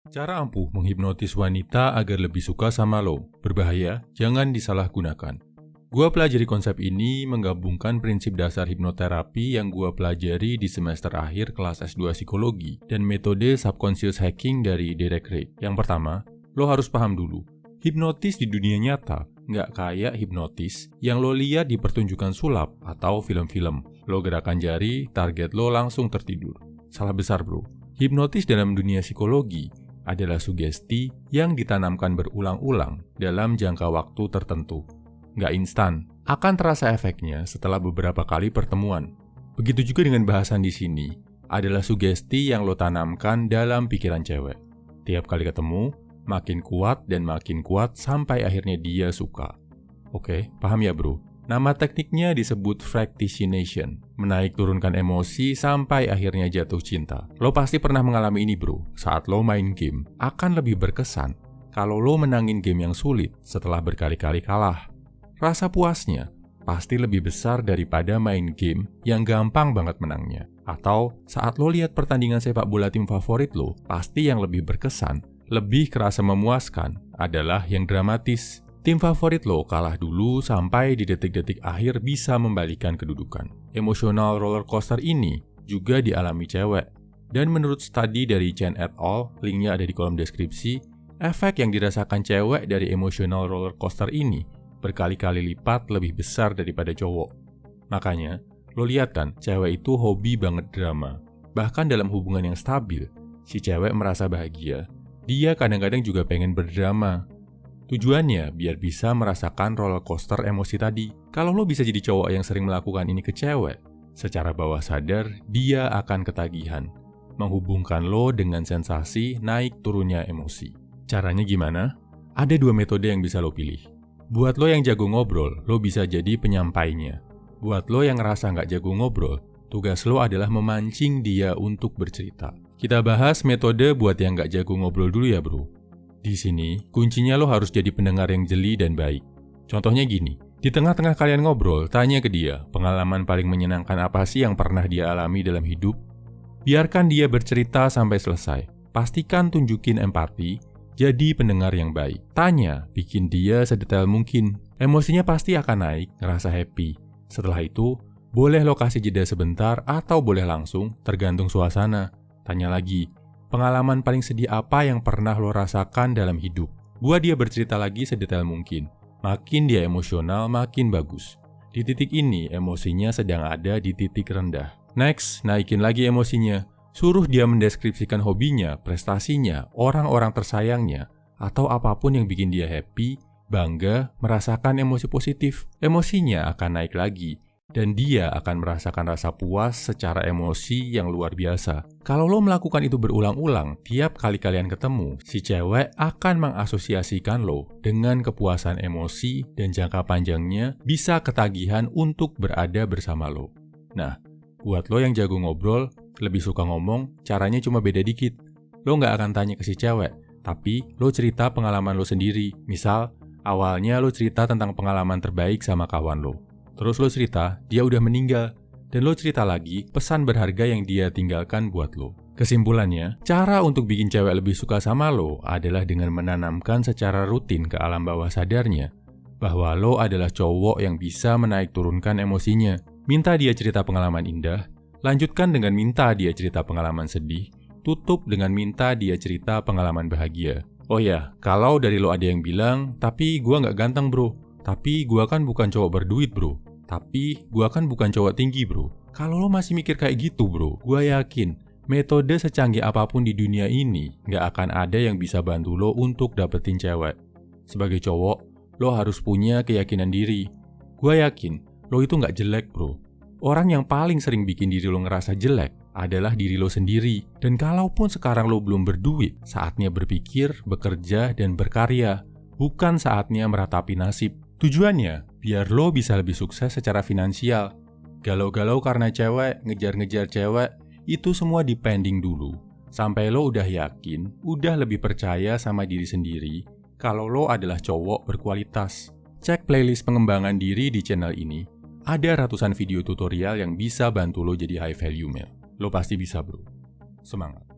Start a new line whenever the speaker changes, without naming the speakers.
Cara ampuh menghipnotis wanita agar lebih suka sama lo. Berbahaya, jangan disalahgunakan. Gua pelajari konsep ini menggabungkan prinsip dasar hipnoterapi yang gua pelajari di semester akhir kelas S2 psikologi dan metode subconscious hacking dari Derek Ray. Yang pertama, lo harus paham dulu, hipnotis di dunia nyata nggak kayak hipnotis yang lo lihat di pertunjukan sulap atau film-film. Lo gerakan jari, target lo langsung tertidur. Salah besar bro. Hipnotis dalam dunia psikologi adalah sugesti yang ditanamkan berulang-ulang dalam jangka waktu tertentu. Nggak instan, akan terasa efeknya setelah beberapa kali pertemuan. Begitu juga dengan bahasan di sini, adalah sugesti yang lo tanamkan dalam pikiran cewek. Tiap kali ketemu, makin kuat sampai akhirnya dia suka. Oke, paham ya bro? Nama tekniknya disebut fractionation, menaik turunkan emosi sampai akhirnya jatuh cinta. Lo pasti pernah mengalami ini bro, saat lo main game. Akan lebih berkesan kalau lo menangin game yang sulit setelah berkali-kali kalah. Rasa puasnya pasti lebih besar daripada main game yang gampang banget menangnya. Atau saat lo lihat pertandingan sepak bola tim favorit lo, pasti yang lebih berkesan, lebih kerasa memuaskan adalah yang dramatis. Tim favorit lo kalah dulu sampai di detik-detik akhir bisa membalikan kedudukan. Emosional roller coaster ini juga dialami cewek. Dan menurut studi dari Chen et al., linknya ada di kolom deskripsi, efek yang dirasakan cewek dari emosional roller coaster ini berkali-kali lipat lebih besar daripada cowok. Makanya, lo lihat kan, cewek itu hobi banget drama. Bahkan dalam hubungan yang stabil, si cewek merasa bahagia. Dia kadang-kadang juga pengen berdrama. Tujuannya biar bisa merasakan roller coaster emosi tadi. Kalau lo bisa jadi cowok yang sering melakukan ini ke cewek, secara bawah sadar dia akan ketagihan, menghubungkan lo dengan sensasi naik turunnya emosi. Caranya gimana? Ada 2 metode yang bisa lo pilih. Buat lo yang jago ngobrol, lo bisa jadi penyampainya. Buat lo yang ngerasa nggak jago ngobrol, tugas lo adalah memancing dia untuk bercerita. Kita bahas metode buat yang nggak jago ngobrol dulu ya bro. Di sini, kuncinya lo harus jadi pendengar yang jeli dan baik. Contohnya gini, di tengah-tengah kalian ngobrol, tanya ke dia, pengalaman paling menyenangkan apa sih yang pernah dia alami dalam hidup? Biarkan dia bercerita sampai selesai. Pastikan tunjukin empati, jadi pendengar yang baik. Tanya, bikin dia sedetail mungkin. Emosinya pasti akan naik, ngerasa happy. Setelah itu, boleh lo kasih jeda sebentar atau boleh langsung, tergantung suasana. Tanya lagi, pengalaman paling sedih apa yang pernah lo rasakan dalam hidup? Buat dia bercerita lagi sedetail mungkin. Makin dia emosional, makin bagus. Di titik ini, emosinya sedang ada di titik rendah. Next, naikin lagi emosinya. Suruh dia mendeskripsikan hobinya, prestasinya, orang-orang tersayangnya, atau apapun yang bikin dia happy, bangga, merasakan emosi positif. Emosinya akan naik lagi. Dan dia akan merasakan rasa puas secara emosi yang luar biasa. Kalau lo melakukan itu berulang-ulang, tiap kali kalian ketemu, si cewek akan mengasosiasikan lo dengan kepuasan emosi dan jangka panjangnya bisa ketagihan untuk berada bersama lo. Nah, buat lo yang jago ngobrol, lebih suka ngomong, caranya cuma beda dikit. Lo nggak akan tanya ke si cewek, tapi lo cerita pengalaman lo sendiri. Misal, awalnya lo cerita tentang pengalaman terbaik sama kawan lo. Terus lo cerita, dia udah meninggal. Dan lo cerita lagi pesan berharga yang dia tinggalkan buat lo. Kesimpulannya, cara untuk bikin cewek lebih suka sama lo adalah dengan menanamkan secara rutin ke alam bawah sadarnya bahwa lo adalah cowok yang bisa menaik turunkan emosinya. Minta dia cerita pengalaman indah, lanjutkan dengan minta dia cerita pengalaman sedih, tutup dengan minta dia cerita pengalaman bahagia. Oh ya, kalau dari lo ada yang bilang, tapi gua nggak ganteng bro, tapi gua kan bukan cowok berduit bro, tapi gua kan bukan cowok tinggi bro. Kalau lo masih mikir kayak gitu bro, gua yakin metode secanggih apapun di dunia ini nggak akan ada yang bisa bantu lo untuk dapetin cewek. Sebagai cowok, lo harus punya keyakinan diri. Gua yakin lo itu nggak jelek bro. Orang yang paling sering bikin diri lo ngerasa jelek adalah diri lo sendiri. Dan kalaupun sekarang lo belum berduit, saatnya berpikir, bekerja, dan berkarya. Bukan saatnya meratapi nasib. Tujuannya, biar lo bisa lebih sukses secara finansial. Galau-galau karena cewek, ngejar-ngejar cewek, itu semua dipending dulu. Sampai lo udah yakin, udah lebih percaya sama diri sendiri, kalau lo adalah cowok berkualitas. Cek playlist pengembangan diri di channel ini. Ada ratusan video tutorial yang bisa bantu lo jadi high value male. Lo pasti bisa bro. Semangat!